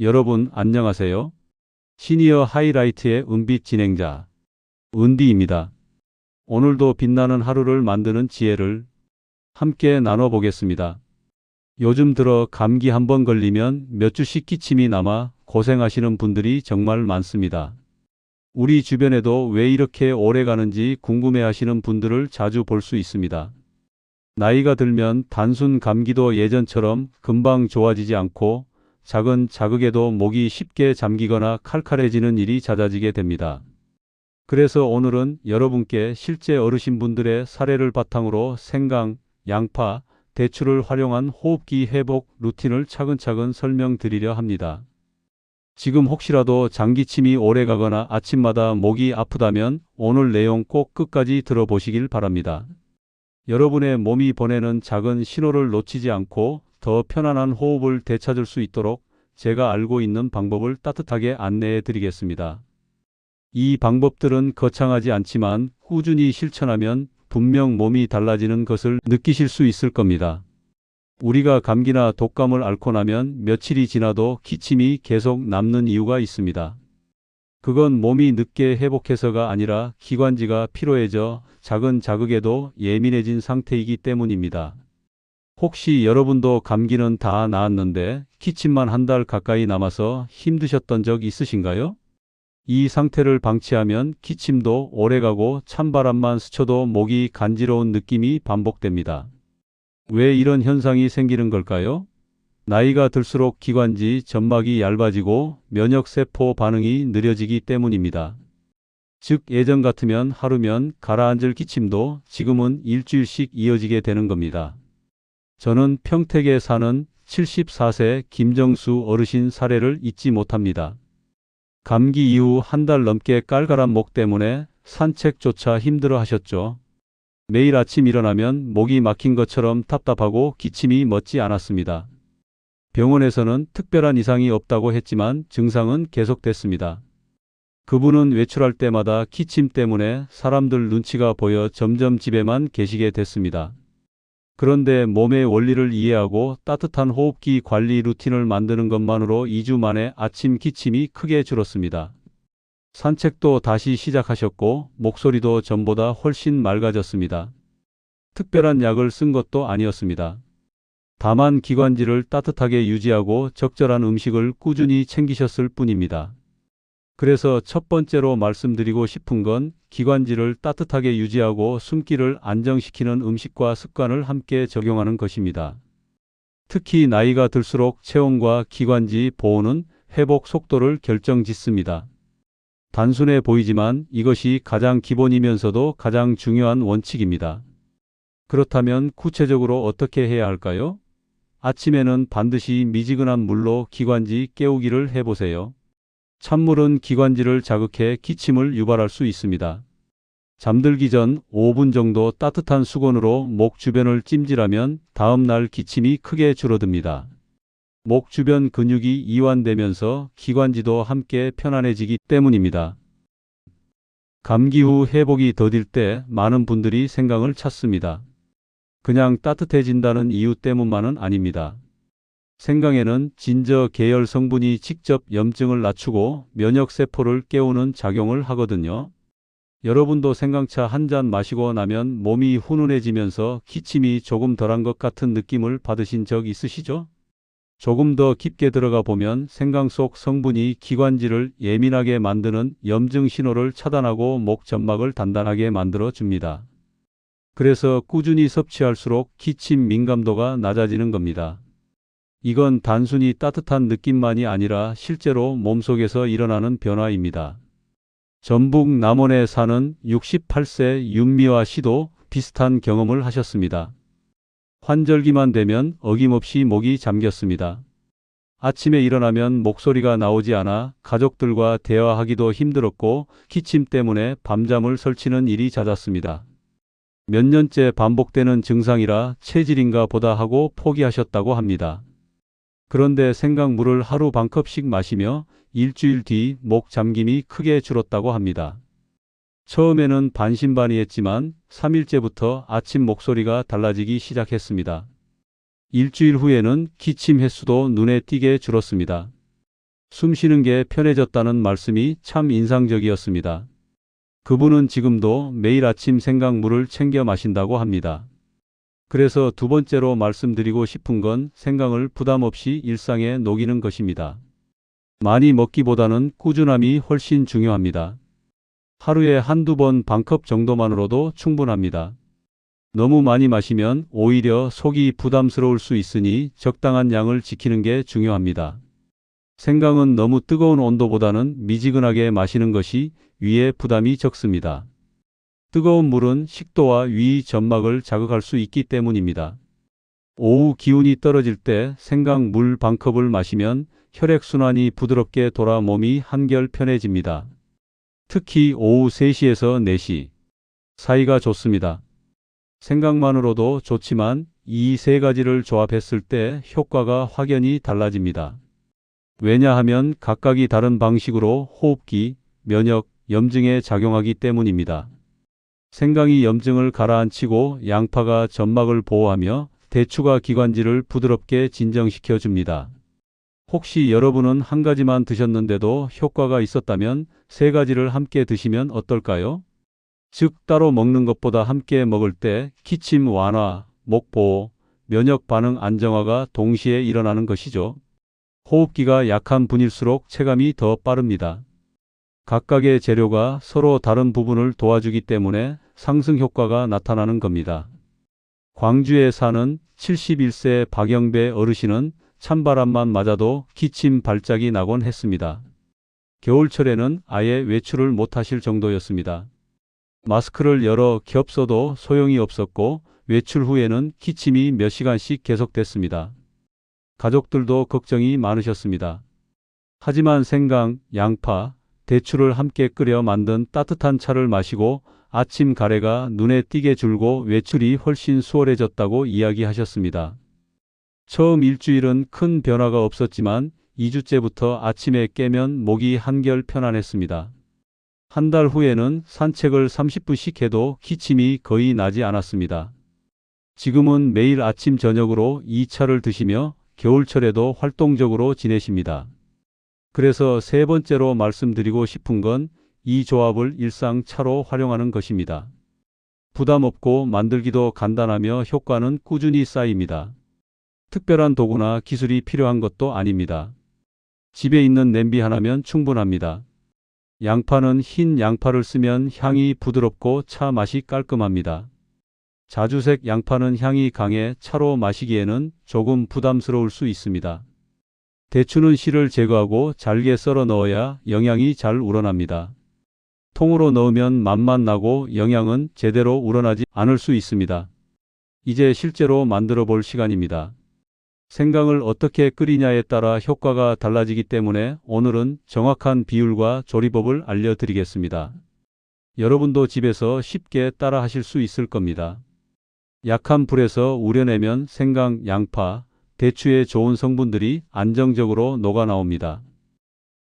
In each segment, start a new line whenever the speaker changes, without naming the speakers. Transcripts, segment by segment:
여러분 안녕하세요. 시니어 하이라이트의 은빛 진행자 은디입니다. 오늘도 빛나는 하루를 만드는 지혜를 함께 나눠보겠습니다. 요즘 들어 감기 한번 걸리면 몇 주씩 기침이 남아 고생하시는 분들이 정말 많습니다. 우리 주변에도 왜 이렇게 오래 가는지 궁금해하시는 분들을 자주 볼 수 있습니다. 나이가 들면 단순 감기도 예전처럼 금방 좋아지지 않고 작은 자극에도 목이 쉽게 잠기거나 칼칼해지는 일이 잦아지게 됩니다. 그래서 오늘은 여러분께 실제 어르신분들의 사례를 바탕으로 생강, 양파, 대추를 활용한 호흡기 회복 루틴을 차근차근 설명드리려 합니다. 지금 혹시라도 장기침이 오래 가거나 아침마다 목이 아프다면 오늘 내용 꼭 끝까지 들어보시길 바랍니다. 여러분의 몸이 보내는 작은 신호를 놓치지 않고 더 편안한 호흡을 되찾을 수 있도록 제가 알고 있는 방법을 따뜻하게 안내해 드리겠습니다. 이 방법들은 거창하지 않지만 꾸준히 실천하면 분명 몸이 달라지는 것을 느끼실 수 있을 겁니다. 우리가 감기나 독감을 앓고 나면 며칠이 지나도 기침이 계속 남는 이유가 있습니다. 그건 몸이 늦게 회복해서가 아니라 기관지가 피로해져 작은 자극에도 예민해진 상태이기 때문입니다. 혹시 여러분도 감기는 다 나았는데 기침만 한 달 가까이 남아서 힘드셨던 적 있으신가요? 이 상태를 방치하면 기침도 오래가고 찬바람만 스쳐도 목이 간지러운 느낌이 반복됩니다. 왜 이런 현상이 생기는 걸까요? 나이가 들수록 기관지, 점막이 얇아지고 면역세포 반응이 느려지기 때문입니다. 즉 예전 같으면 하루면 가라앉을 기침도 지금은 일주일씩 이어지게 되는 겁니다. 저는 평택에 사는 74세 김정수 어르신 사례를 잊지 못합니다. 감기 이후 한 달 넘게 깔깔한 목 때문에 산책조차 힘들어 하셨죠. 매일 아침 일어나면 목이 막힌 것처럼 답답하고 기침이 멎지 않았습니다. 병원에서는 특별한 이상이 없다고 했지만 증상은 계속됐습니다. 그분은 외출할 때마다 기침 때문에 사람들 눈치가 보여 점점 집에만 계시게 됐습니다. 그런데 몸의 원리를 이해하고 따뜻한 호흡기 관리 루틴을 만드는 것만으로 2주 만에 아침 기침이 크게 줄었습니다. 산책도 다시 시작하셨고 목소리도 전보다 훨씬 맑아졌습니다. 특별한 약을 쓴 것도 아니었습니다. 다만 기관지를 따뜻하게 유지하고 적절한 음식을 꾸준히 챙기셨을 뿐입니다. 그래서 첫 번째로 말씀드리고 싶은 건 기관지를 따뜻하게 유지하고 숨기를 안정시키는 음식과 습관을 함께 적용하는 것입니다. 특히 나이가 들수록 체온과 기관지 보호는 회복 속도를 결정짓습니다. 단순해 보이지만 이것이 가장 기본이면서도 가장 중요한 원칙입니다. 그렇다면 구체적으로 어떻게 해야 할까요? 아침에는 반드시 미지근한 물로 기관지 깨우기를 해보세요. 찬물은 기관지를 자극해 기침을 유발할 수 있습니다. 잠들기 전 5분 정도 따뜻한 수건으로 목 주변을 찜질하면 다음 날 기침이 크게 줄어듭니다. 목 주변 근육이 이완되면서 기관지도 함께 편안해지기 때문입니다. 감기 후 회복이 더딜 때 많은 분들이 생강을 찾습니다. 그냥 따뜻해진다는 이유 때문만은 아닙니다. 생강에는 진저 계열 성분이 직접 염증을 낮추고 면역세포를 깨우는 작용을 하거든요. 여러분도 생강차 한 잔 마시고 나면 몸이 훈훈해지면서 기침이 조금 덜한 것 같은 느낌을 받으신 적 있으시죠? 조금 더 깊게 들어가 보면 생강 속 성분이 기관지를 예민하게 만드는 염증 신호를 차단하고 목 점막을 단단하게 만들어 줍니다. 그래서 꾸준히 섭취할수록 기침 민감도가 낮아지는 겁니다. 이건 단순히 따뜻한 느낌만이 아니라 실제로 몸속에서 일어나는 변화입니다. 전북 남원에 사는 68세 윤미화 씨도 비슷한 경험을 하셨습니다. 환절기만 되면 어김없이 목이 잠겼습니다. 아침에 일어나면 목소리가 나오지 않아 가족들과 대화하기도 힘들었고 기침 때문에 밤잠을 설치는 일이 잦았습니다. 몇 년째 반복되는 증상이라 체질인가 보다 하고 포기하셨다고 합니다. 그런데 생강물을 하루 반 컵씩 마시며 일주일 뒤 목 잠김이 크게 줄었다고 합니다. 처음에는 반신반의했지만 3일째부터 아침 목소리가 달라지기 시작했습니다. 일주일 후에는 기침 횟수도 눈에 띄게 줄었습니다. 숨 쉬는 게 편해졌다는 말씀이 참 인상적이었습니다. 그분은 지금도 매일 아침 생강물을 챙겨 마신다고 합니다. 그래서 두 번째로 말씀드리고 싶은 건 생강을 부담 없이 일상에 녹이는 것입니다. 많이 먹기보다는 꾸준함이 훨씬 중요합니다. 하루에 한두 번 반컵 정도만으로도 충분합니다. 너무 많이 마시면 오히려 속이 부담스러울 수 있으니 적당한 양을 지키는 게 중요합니다. 생강은 너무 뜨거운 온도보다는 미지근하게 마시는 것이 위에 부담이 적습니다. 뜨거운 물은 식도와 위 점막을 자극할 수 있기 때문입니다. 오후 기운이 떨어질 때 생강 물 반컵을 마시면 혈액순환이 부드럽게 돌아 몸이 한결 편해집니다. 특히 오후 3시에서 4시 사이가 좋습니다. 생강만으로도 좋지만 이 세 가지를 조합했을 때 효과가 확연히 달라집니다. 왜냐하면 각각이 다른 방식으로 호흡기, 면역, 염증에 작용하기 때문입니다. 생강이 염증을 가라앉히고 양파가 점막을 보호하며 대추가 기관지를 부드럽게 진정시켜 줍니다. 혹시 여러분은 한 가지만 드셨는데도 효과가 있었다면 세 가지를 함께 드시면 어떨까요? 즉 따로 먹는 것보다 함께 먹을 때 기침 완화, 목 보호, 면역 반응 안정화가 동시에 일어나는 것이죠. 호흡기가 약한 분일수록 체감이 더 빠릅니다. 각각의 재료가 서로 다른 부분을 도와주기 때문에 상승 효과가 나타나는 겁니다. 광주에 사는 71세 박영배 어르신은 찬바람만 맞아도 기침 발작이 나곤 했습니다. 겨울철에는 아예 외출을 못하실 정도였습니다. 마스크를 여러 겹 써도 소용이 없었고 외출 후에는 기침이 몇 시간씩 계속됐습니다. 가족들도 걱정이 많으셨습니다. 하지만 생강, 양파, 대추를 함께 끓여 만든 따뜻한 차를 마시고 아침 가래가 눈에 띄게 줄고 외출이 훨씬 수월해졌다고 이야기하셨습니다. 처음 일주일은 큰 변화가 없었지만 2주째부터 아침에 깨면 목이 한결 편안했습니다. 한 달 후에는 산책을 30분씩 해도 기침이 거의 나지 않았습니다. 지금은 매일 아침 저녁으로 이 차를 드시며 겨울철에도 활동적으로 지내십니다. 그래서 세 번째로 말씀드리고 싶은 건 이 조합을 일상 차로 활용하는 것입니다. 부담 없고 만들기도 간단하며 효과는 꾸준히 쌓입니다. 특별한 도구나 기술이 필요한 것도 아닙니다. 집에 있는 냄비 하나면 충분합니다. 양파는 흰 양파를 쓰면 향이 부드럽고 차 맛이 깔끔합니다. 자주색 양파는 향이 강해 차로 마시기에는 조금 부담스러울 수 있습니다. 대추는 씨를 제거하고 잘게 썰어 넣어야 영양이 잘 우러납니다. 통으로 넣으면 맛만 나고 영양은 제대로 우러나지 않을 수 있습니다. 이제 실제로 만들어 볼 시간입니다. 생강을 어떻게 끓이냐에 따라 효과가 달라지기 때문에 오늘은 정확한 비율과 조리법을 알려드리겠습니다. 여러분도 집에서 쉽게 따라 하실 수 있을 겁니다. 약한 불에서 우려내면 생강, 양파, 대추의 좋은 성분들이 안정적으로 녹아 나옵니다.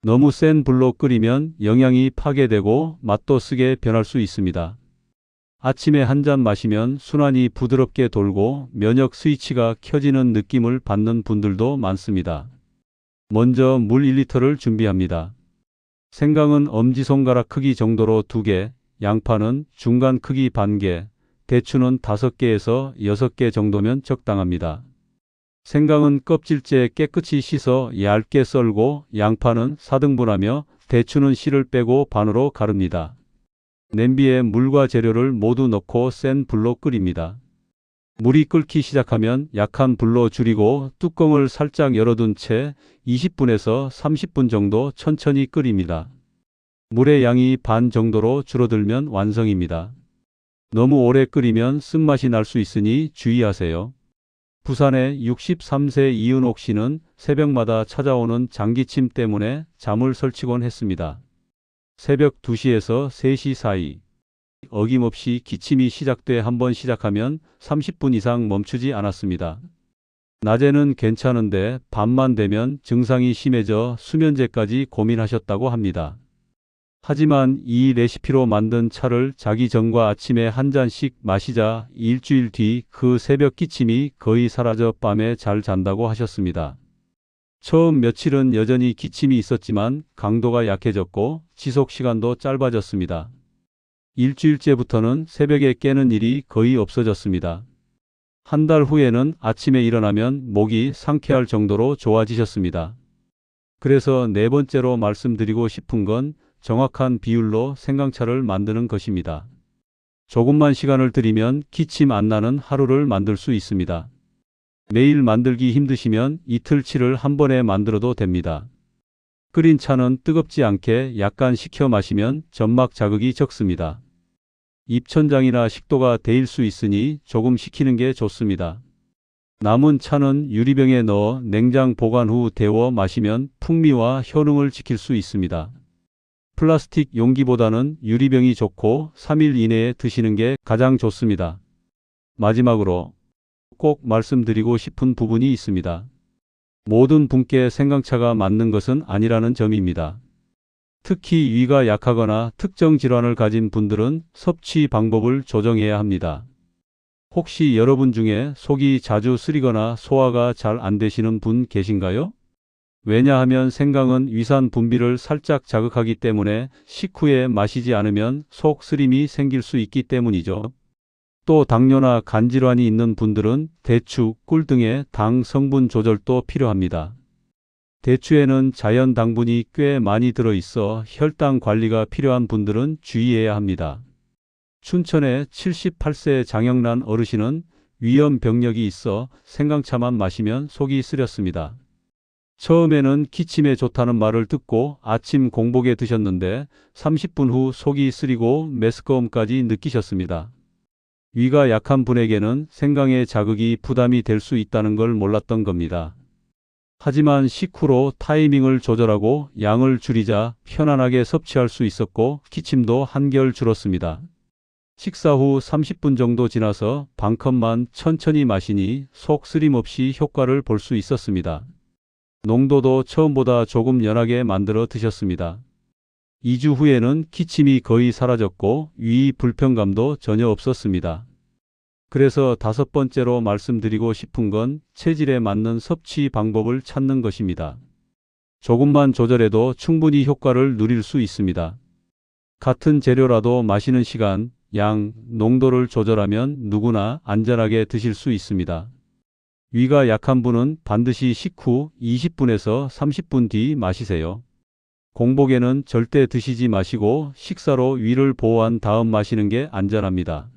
너무 센 불로 끓이면 영양이 파괴되고 맛도 쓰게 변할 수 있습니다. 아침에 한 잔 마시면 순환이 부드럽게 돌고 면역 스위치가 켜지는 느낌을 받는 분들도 많습니다. 먼저 물 1리터를 준비합니다. 생강은 엄지손가락 크기 정도로 2개, 양파는 중간 크기 반 개, 대추는 5개에서 6개 정도면 적당합니다. 생강은 껍질째 깨끗이 씻어 얇게 썰고 양파는 4등분하며 대추는 씨를 빼고 반으로 가릅니다. 냄비에 물과 재료를 모두 넣고 센 불로 끓입니다. 물이 끓기 시작하면 약한 불로 줄이고 뚜껑을 살짝 열어둔 채 20분에서 30분 정도 천천히 끓입니다. 물의 양이 반 정도로 줄어들면 완성입니다. 너무 오래 끓이면 쓴맛이 날 수 있으니 주의하세요. 부산의 63세 이은옥 씨는 새벽마다 찾아오는 장기침 때문에 잠을 설치곤 했습니다. 새벽 2시에서 3시 사이 어김없이 기침이 시작돼 한번 시작하면 30분 이상 멈추지 않았습니다. 낮에는 괜찮은데 밤만 되면 증상이 심해져 수면제까지 고민하셨다고 합니다. 하지만 이 레시피로 만든 차를 자기 전과 아침에 한 잔씩 마시자 일주일 뒤 그 새벽 기침이 거의 사라져 밤에 잘 잔다고 하셨습니다. 처음 며칠은 여전히 기침이 있었지만 강도가 약해졌고 지속 시간도 짧아졌습니다. 일주일째부터는 새벽에 깨는 일이 거의 없어졌습니다. 한 달 후에는 아침에 일어나면 목이 상쾌할 정도로 좋아지셨습니다. 그래서 네 번째로 말씀드리고 싶은 건 정확한 비율로 생강차를 만드는 것입니다. 조금만 시간을 들이면 기침 안 나는 하루를 만들 수 있습니다. 매일 만들기 힘드시면 이틀치를 한 번에 만들어도 됩니다. 끓인 차는 뜨겁지 않게 약간 식혀 마시면 점막 자극이 적습니다. 입천장이나 식도가 데일 수 있으니 조금 식히는 게 좋습니다. 남은 차는 유리병에 넣어 냉장 보관 후 데워 마시면 풍미와 효능을 지킬 수 있습니다. 플라스틱 용기보다는 유리병이 좋고 3일 이내에 드시는 게 가장 좋습니다. 마지막으로 꼭 말씀드리고 싶은 부분이 있습니다. 모든 분께 생강차가 맞는 것은 아니라는 점입니다. 특히 위가 약하거나 특정 질환을 가진 분들은 섭취 방법을 조정해야 합니다. 혹시 여러분 중에 속이 자주 쓰리거나 소화가 잘 안 되시는 분 계신가요? 왜냐하면 생강은 위산 분비를 살짝 자극하기 때문에 식후에 마시지 않으면 속 쓰림이 생길 수 있기 때문이죠. 또 당뇨나 간 질환이 있는 분들은 대추, 꿀 등의 당 성분 조절도 필요합니다. 대추에는 자연 당분이 꽤 많이 들어있어 혈당 관리가 필요한 분들은 주의해야 합니다. 춘천의 78세 장영란 어르신은 위염 병력이 있어 생강차만 마시면 속이 쓰렸습니다. 처음에는 기침에 좋다는 말을 듣고 아침 공복에 드셨는데 30분 후 속이 쓰리고 메스꺼움까지 느끼셨습니다. 위가 약한 분에게는 생강의 자극이 부담이 될 수 있다는 걸 몰랐던 겁니다. 하지만 식후로 타이밍을 조절하고 양을 줄이자 편안하게 섭취할 수 있었고 기침도 한결 줄었습니다. 식사 후 30분 정도 지나서 반컵만 천천히 마시니 속 쓰림 없이 효과를 볼 수 있었습니다. 농도도 처음보다 조금 연하게 만들어 드셨습니다. 2주 후에는 기침이 거의 사라졌고 위 불편감도 전혀 없었습니다. 그래서 다섯 번째로 말씀드리고 싶은 건 체질에 맞는 섭취 방법을 찾는 것입니다. 조금만 조절해도 충분히 효과를 누릴 수 있습니다. 같은 재료라도 마시는 시간, 양, 농도를 조절하면 누구나 안전하게 드실 수 있습니다. 위가 약한 분은 반드시 식후 20분에서 30분 뒤 마시세요. 공복에는 절대 드시지 마시고 식사로 위를 보호한 다음 마시는 게 안전합니다.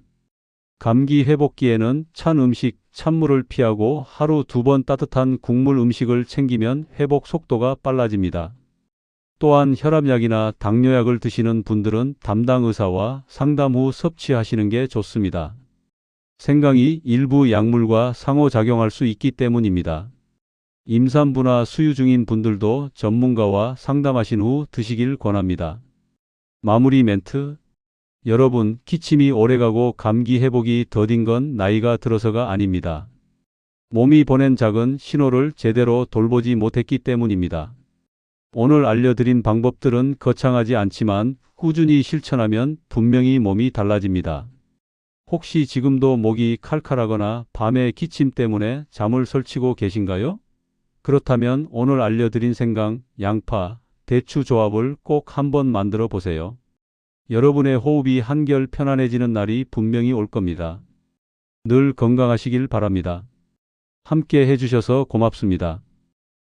감기 회복기에는 찬 음식, 찬물을 피하고 하루 2번 따뜻한 국물 음식을 챙기면 회복 속도가 빨라집니다. 또한 혈압약이나 당뇨약을 드시는 분들은 담당 의사와 상담 후 섭취하시는 게 좋습니다. 생강이 일부 약물과 상호작용할 수 있기 때문입니다. 임산부나 수유 중인 분들도 전문가와 상담하신 후 드시길 권합니다. 마무리 멘트. 여러분, 기침이 오래가고 감기 회복이 더딘 건 나이가 들어서가 아닙니다. 몸이 보낸 작은 신호를 제대로 돌보지 못했기 때문입니다. 오늘 알려드린 방법들은 거창하지 않지만 꾸준히 실천하면 분명히 몸이 달라집니다. 혹시 지금도 목이 칼칼하거나 밤에 기침 때문에 잠을 설치고 계신가요? 그렇다면 오늘 알려드린 생강, 양파, 대추 조합을 꼭 한번 만들어 보세요. 여러분의 호흡이 한결 편안해지는 날이 분명히 올 겁니다. 늘 건강하시길 바랍니다. 함께 해주셔서 고맙습니다.